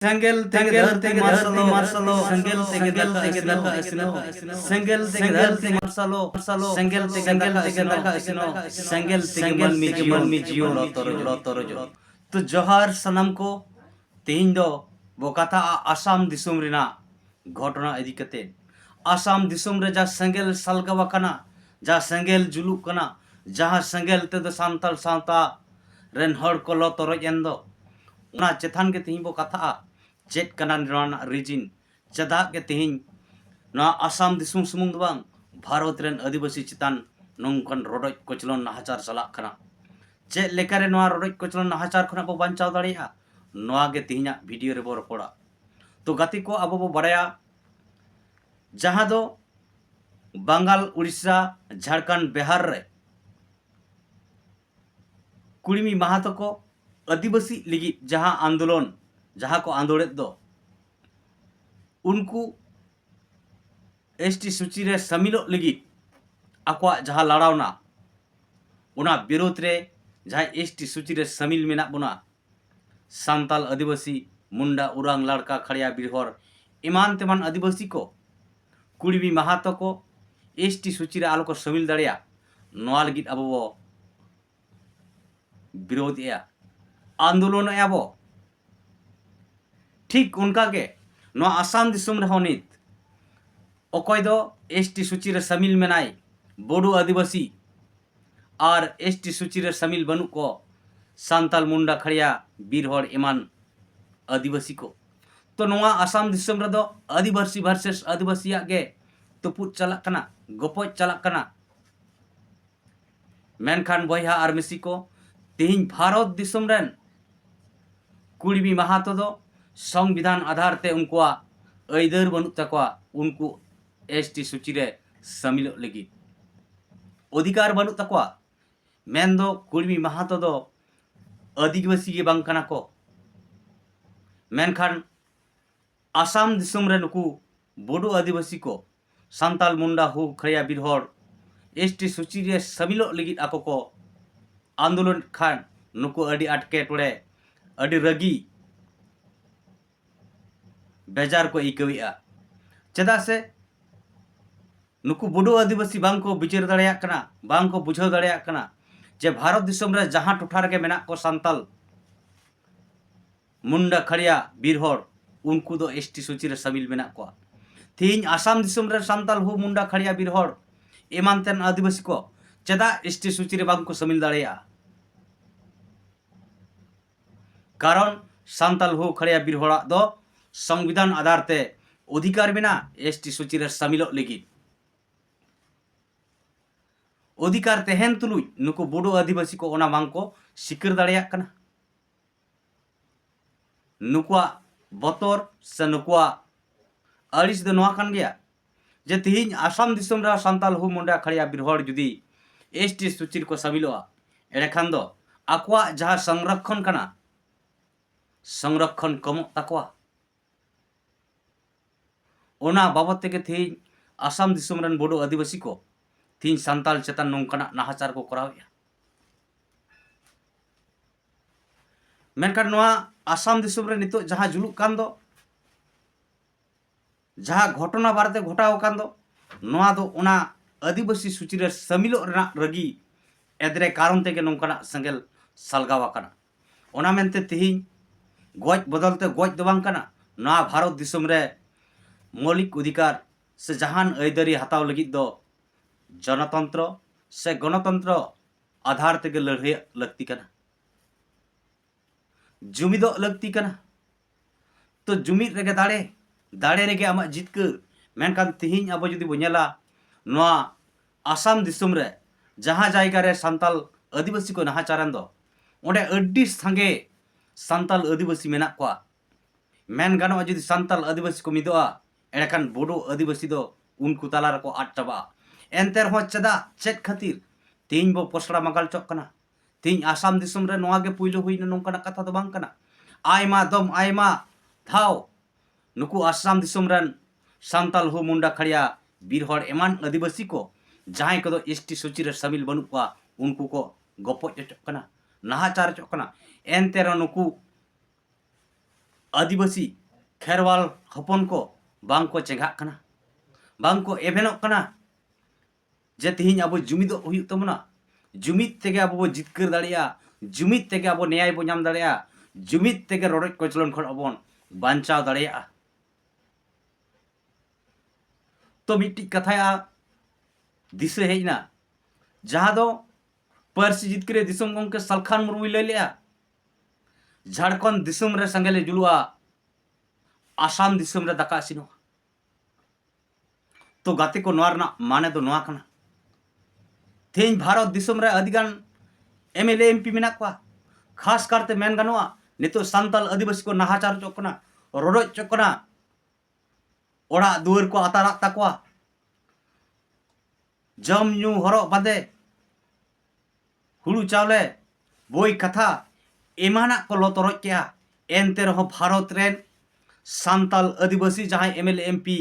Sengel tege dharte marsalo sengel tege daka asino sengel tege dharte marsalo sengel tege daka asino sengel tege malmi jiyo lotorojo तो जोहार सनम को तेहिं दो बो कथा आसाम दिसुम रिना घटना इदी कते आसाम दिसुम रे जा सेंगेल सलगावा कना जा सेंगेल जुलुक कना जहां सेंगेल ते दो सांताल सावता रेन हड़ को लतरज एंदो उना चेथान के तेहिं बो कथा चेत कना निराना रिजिन चदा के तेहिं ना आसाम दिसुम सुमुंग बांग भारत रेन आदिवासी चितान नोंकन रोडज कोचलन नाहाचार चला कना चे लेकारे नोआ रोडज कोचलन नाहाचार खना बो बांचाव दाड़िया नोआ गे तेहिंया वीडियो रे बो रपोड़ा तो गति को अब बो बड़ाया जहां दो बंगाल उड़ीसा झारखंड बिहार रे कुड़िमी महातो को आदिवासी लिगी जहां आंदोलन जहां को आंदोलन दो उनको एसटी सूची रे समिलो लगी आकवा जहां लड़ावना उना विरोध रे जहां एसटी सूची रे समिल मेना बुना सांताल आदिवासी मुंडा उरांग लड़का खड़िया बिरहर इमान तेमान आदिवासी को कुड़िमी महातो को एसटी सूची रे आलो को समिल दाड़िया नोआ लगी अब वो विरोध या आंदोलन याबो ठीक उनका के नो आसाम दिसुम रे होनित अकय दो एसटी सूची रे समिल मेनाय बोडो आदिवासी और एसटी सूची रे समिल बनु को सांताल मुंडा खड़िया बीरहड़ इमान आदिवासी को तो नोआ आसाम दिसुम रे दो आदिवासी वर्सेस आदिवासी गे तुपुत चला कना गोपज चला कना मेनखान बयहा आर मिसी को तेहिं भारत दिसुम रेन कुड़िमी महातो दो संविधान आधार ते उनकुआ ऐदर बनु तकवा उनको एसटी सूची रे समिल लगी अधिकार बनु तकवा मेन दो कुड़िमी महातो दो आदिवासी गे बांग कना को मेनखान आसाम दिसुम रे नुकु बोडो आदिवासी को सांताल मुंडा हु खड़िया बिरहड़ एसटी सूची रे समिल लगी आको को आंदोलन खान नुकु अडी अटके टोड़े अडी रगी बेजार को इकविया चदा से नुकु बोडो आदिवासी बांग को विचार दाड़िया कना बांग को बुझाव दाड़िया कना जे भारत दिसुम रे जहां टोठा रे मेना को सांताल मुंडा खड़िया बिरहड़ उनको दो एसटी सूची रे समिल मेना को तेहिं आसाम दिसुम रे सांताल हु मुंडा खड़िया बिरहड़ एमान तेन आदिवासी को चदा एसटी सूची रे बांग को समिल दाड़िया कारण सांताल हु खड़िया बिरहड़ा दो संविधान आधार ते अधिकार बिना एसटी सूची रे समिल लगी अधिकार तेहन तुलुज नुकु बोडो आदिवासी को ओना बांग को सिकर दाड़िया कना नुकुआ बतर से नुकुआ अड़िस दो नोआ कान गया जे तेहिं आसाम दिसुम रे Santal who Munda Kharia बिरहड़ जुदी ST सूची को समिलोआ एड़ेखान दो आकवा जहां संरक्षण कना संरक्षण कम तकवा ओना बाबत तेगे तेहिं आसाम दिसुम रेन बोडो आदिवासी को तेहिं सांताल चेतन नोंकना नाहाचार को करावया मेनखान नोआ आसाम दिसुम रे नितो जहां जुलुक कान दो जहां घटना बारते घटाव कान दो नोआ दो ओना आदिवासी सूची रे समिलो रेना रगी एदरे कारण तेगे नोंकना सेंगेल सलगावा कना ओना मेनते तेहिं गज बदलते गज दो बांग कना नोआ भारत दिसुम रे मौलिक अधिकार से जहान ऐदरी हताव लगी दो जनतंत्र से गणतंत्र आधार तेगे लड़ाई लगती कना जुमिदो लगती कना तो जुमिद रेगे दाड़े रेगे आमा जितकर मेनखान तेहिं अब जुदी बो नेला नोआ आसाम दिसुम रे जहां जायगा रे सांताल आदिवासी को नाहाचारन दो ओंडे अड्डी संगे सांताल आदिवासी मेना को मेन गानो जुदी सांताल आदिवासी को मिदोआ एड़ेखान बोडो आदिवासी दो उनको ताला रको आट चाबा एनते रहो चदा चेत खातिर तेहिं बो पोसड़ा मगाल चोक कना तेहिं आसाम दिसुम रे नोआ गे पुइलो हुइना नोंकना कथा दो बांग कना आयमा दम आयमा थाव नुकु आसाम दिसुम रेन सांताल हु मुंडा खड़िया बिरहड़ एमान आदिवासी को जहां को एसटी सूची रे समिल बनु को उनको को गपज चोक कना नाहाचार चोक कना एनते नुकु आदिवासी खेरवाल हपन को बांग को चेंगा कना बांग को एभेनोग कना जे तिहिन अब जुमिद हुयुग तबना जुमिद तेगे अब बो जितकर दाड़िया जुमिद तेगे अब न्याय बो नाम दाड़िया जुमिद तेगे रड़ज कचलन खन अबन बांचाव दाड़िया तो मिट्टी कथाया दिसे हेजना जहां दो पार्सी जितकरे दिसम गंके सलखान मुर्मू लय लिया झारखंड दिसम रे संगेले जुलुआ आसाम दिसम रे दाका सिनो तो गाते को नोर ना माने दो नोआ कना तेज भारत दिसम रे अधिगान एमएलए एमपी मेना को खास करते मेन गानोआ नितो सांताल आदिवासी को नाहाचार चोकना रोडो चोकना ओड़ा दुआर को आतारा ताकवा जम न्यू हरो बादे हुड़ू चावले बोई कथा एमाना को लतरज केया एनते रहो भारत रेन सांताल आदिवासी जहां एमएलए एमपी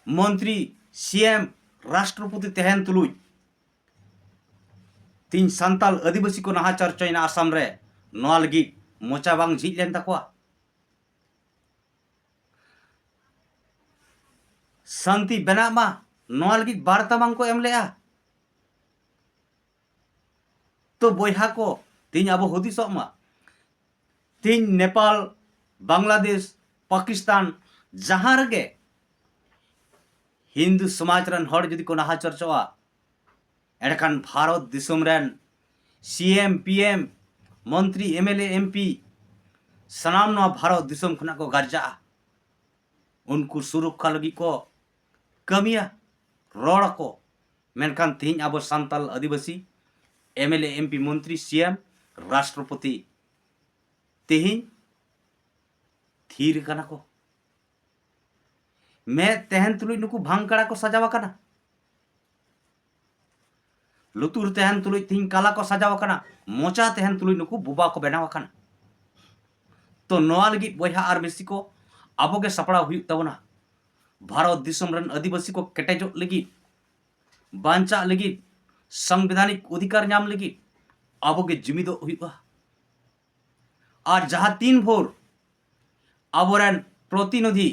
मंत्री सीएम राष्ट्रपति तहन तुलुज तीन सांताल आदिवासी को नाहाचार चयना आसाम रे नोआ लगी मोचा बांग झिज लेन तकवा शांति बना मा नोआ लगी वार्ता बांग को एम लेया तो बोहा को तीन अब हुदिस मा तीन नेपाल बांग्लादेश पाकिस्तान जहां रगे हिंदू समाज रन हर जदि को नाहाचार चवा एडकान भारत दिसम रेन सीएम पीएम मंत्री एमएलए एमपी सनाम नवा भारत दिसम खना को गर्जा उनको सुरक्षा लगी को कमिया रोड़ को मेनखान तीन अब सांताल आदिवासी एमएलए एमपी मंत्री सीएम राष्ट्रपति तेहिन थीर कना को मैं तहन तुलुज नुकु भांगकड़ा को सजावा कना लुतुर तहन तुलुज तीन काला को सजावा कना मोचा तहन तुलुज नुकु बुबा को बनावा कना तो नोआ लगी बोहा आर मिसी को आबो के सपड़ा हुयुग तबना भारत दिसम रन आदिवासी को केटेजो लगी बांचा लगी संवैधानिक अधिकार नाम लगी आबो के जुमिदो हुयुगा और जहां तीन भोर आबोरन प्रतिनिधि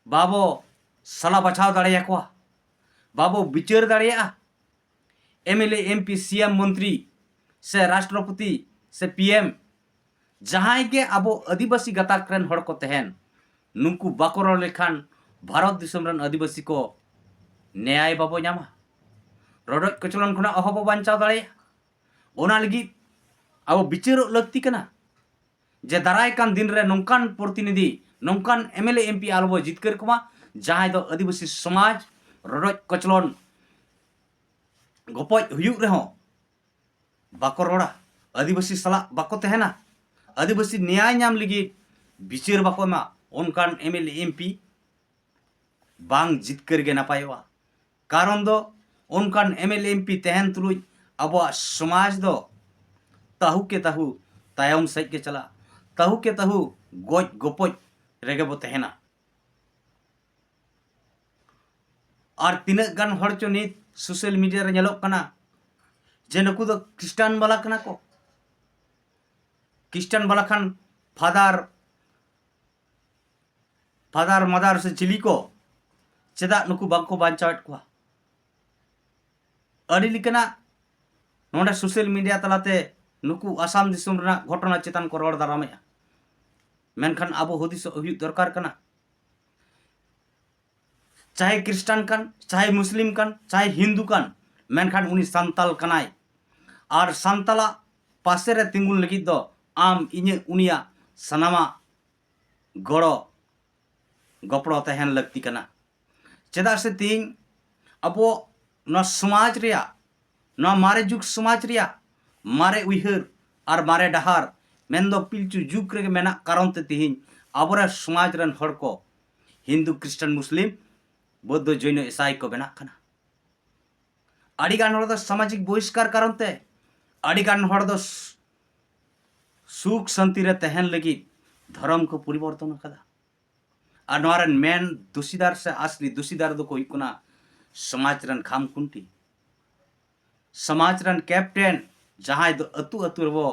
बाबो सला बचाव दाड़िया को बाबो विचार दाड़िया एमएलए एमपी सीएम मंत्री से राष्ट्रपति से पीएम जहां के आबो आदिवासी गताक रेन हड़ को तहन नुकु बाको रड़ लेखान भारत दिसम रन आदिवासी को न्याय बाबो नामा रड़ज कचलन खना अहबो बांचाव दाड़िया ओना लगी अब विचार लगती कना जे दाराय कान दिन रे नौकान प्रतिनिधि नौकान एमएलए एमपी आलबो जितकर कुमा जहां दो आदिवासी समाज रड़ज कचलन गपज हुयुग रेहो बाको रोड़ा आदिवासी सला बाको तहना आदिवासी न्याय नाम लगी विचार बाको मा उनकान एमएलए एमपी बांग जितकर गे नापायोआ कारण दो उनकान एमएलए एमपी तहन तुलुज अब समाज दो ताहु के ताहु तायम सज के चला ताहु के ताहु गज गपज रेगे बो तहना और तीना गान हर चो नित सोशल मीडिया रे नेलोग कना जे नुकु दो क्रिस्टान वाला कना को क्रिस्टान वाला खान फादर मदार से चिली को चेदा नुकु बांको बांचावट को अड़ी लिकना नोडे सोशल मीडिया तलाते नुकु आसाम दिसम रना घटना चेतन को रोड दारामेया मेनखान आबो हुदिस हुयुग दरकार कना चाहे क्रिस्टान कान चाहे मुस्लिम कान चाहे हिंदू कान मेनखान उनी सांताल कनाय और सांताला पासे रे तिंगुन लगी दो आम इने उनिया सनामा गड़ो गपड़ो तहन लगती कना चेदा से तीन अबो न समाज रिया न मारे जुग समाज रिया मारे उइहर और मारे डहार मेन पिलचु जुग रे मेना कारण ते तिहिन आबोरे समाज रन हड़ को हिंदू क्रिस्टान मुस्लिम बौद्ध जैन ईसाई को बना खाना अड़ीगान हड़ दो सामाजिक बहिष्कार कारण ते अड़ीगान हड़ दो सुख शांति रे तहन लगी धर्म को परिवर्तन कदा और नोरन मेन दोषीदार से असली दोषीदार दो कोई कुना समाज रन खाम कुंटी समाज रन कैप्टन जहां दो अतु अतु रेबो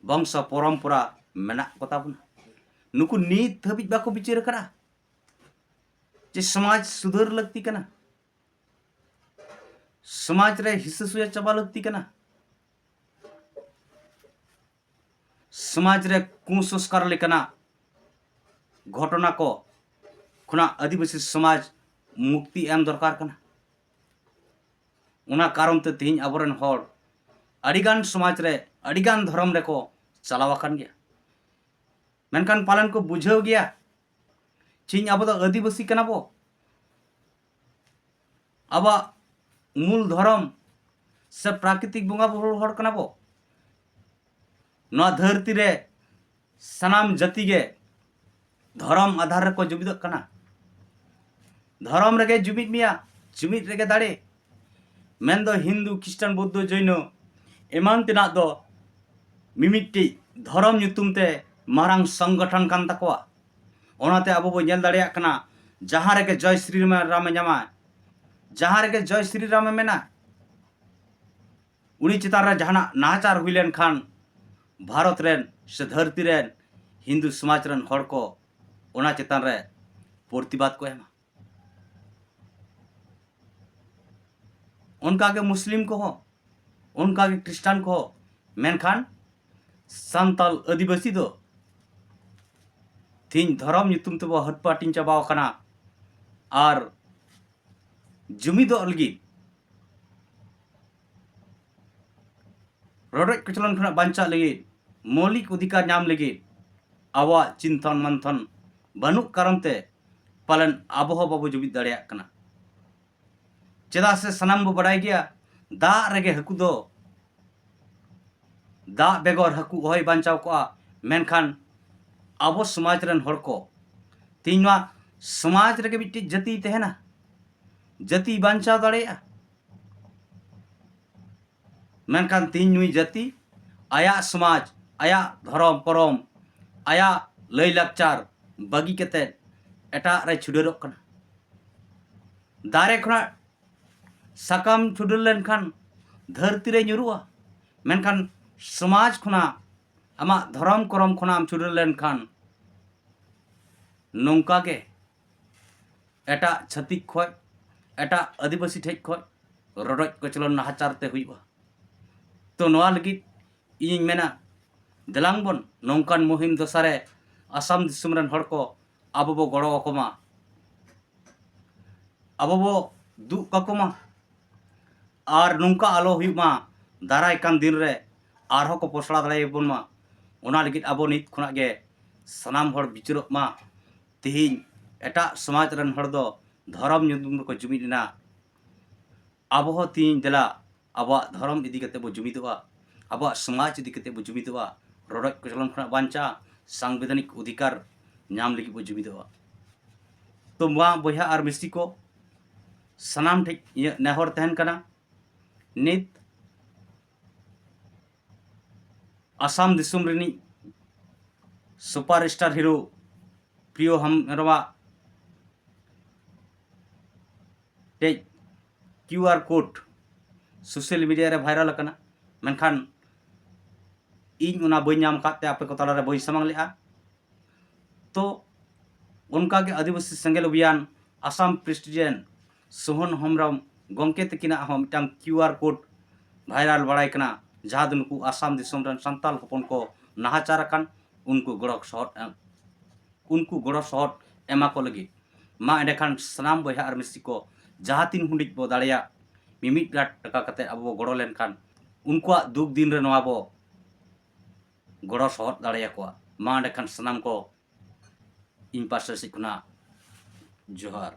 वंश परम्परा मेना कोताबना नुकु नीत हबी बाको बिचार करा जे समाज सुधर लगती कना समाज रे हिस्सा सुया चबा लगती कना समाज रे कुसंस्कार लेकना घटना को खुना आदिवासी समाज मुक्ति एम दरकार कना उना कारण ते तीन अबरन हर अडिगान समाज रे अडिगान धर्म रे को चलावाकन गया मेनकान पालन को बुझाव गया चीन अब आदिवासी कना बो अब मूल धर्म से प्राकृतिक बंगा बुरु हर कना बो नवा धरती रे सनाम जाति गे धर्म आधार को जुबिद कना धर्म रेगे जुमिद मिया जुमिद रेगे दाड़े मेन दो हिंदू क्रिस्टियन बौद्ध जैन एमान तिना दो मिमिटी धर्म nyutum ते मारांग संगठन कान तकवा ओनाते अब बो नेल दाड़े कना जहां रेगे जय श्री राम ᱧᱟᱢᱟ जहां रेगे जय श्री राम मेना उनी चितार रे जहाना नाचार हुई लेन खान भारत रेन से धरती रेन हिंदू समाज रेन हड़ को ओना चितान रे प्रतिबाद को एमा उनका के मुस्लिम को हो उनका के क्रिस्टियन को हो मेनखान सांताल आदिवासी दो तीन धर्म nyutum ते बो हटपाटिन चाबाव कना आर जुमी दो अलगी रडोज कचलन खना बांचा लगी मौलिक अधिकार नाम लगी आवा चिंतन मंथन बनु करमते पालन आबोह बाबू जुबी दाड़िया कना चेदा से सनाम बो बड़ाई गया दा रेगे हकु दो दा बेगोर हकु होय बांचाव को मेनखान आबो समाज रन हड़ को तीनवा समाज रेगे बिटी जाति तहना जाति बांचाव दाड़िया मेनखान तीन नुई जाति आया समाज आया धर्म परम आया लय लाकचार बागी कते एटा रे छुडरक कना दारे खना साकाम छुडर लेनखान धरती रे nyuruआ मेनखान समाज खुना आमा धर्म करम खुना आम छुडर लेनखान नौका के एटा छतिक खय एटा आदिवासी ठेक खय रडोज कचलन नाहाचार ते हुईबा तो नवा लगी इन मेना देलांगबन नौकान मुहिम दसारे आसाम दिसुम रन हड़ को आबो बो गड़ो अकोमा आबो बो दु ककोमा आर नौका आलो हुईमा दाराय कान दिन रे आरहो को पोसड़ा दाड़े बन मा ओना लगी आबो नित खुना गे सनाम हड़ बिचरक मा तिहिन एटा समाज रन हड़ दो धर्म nyutum को जुमिदना आबो तीन देला आबा धर्म इदी कते बो जुमिदवा आबा समाज इदी कते बो जुमिदवा रडोज कचलन खना बांचा सांविधानिक अधिकार नाम लगी बो जुमिदवा तो मा बोया आर मिस्टी को सनाम ठेक नेहर तहन कना नित आसाम दिसुम रेनी सुपरस्टार हीरो प्रियो हम रवा टे QR कोड सोशल मीडिया रे भाइरल कना मेनखान इन उना बई नाम काते आपे को तला रे बई समंग लेआ तो उनका के आदिवासी संगेल अभियान आसाम प्रेसिडेंट सोहन हेम्ब्रम गंके तकिना हम मिटांग QR कोड भाइरल बड़ाई कना जहां दुनको आसाम दिसोम रन संताल हपन को नाहाचार कान उनको गड़ो शॉट एमा को लगी मा एंडेखान सनाम बया आर मिस्टी को जहां तीन हुंडिक बो दाड़िया मिमिट लाख टका कते अब गड़ो लेनखान उनको दुख दिन रे नवा बो गड़ो शॉट दाड़िया को मा एंडेखान सनाम को इन पासे सिखना जोहार।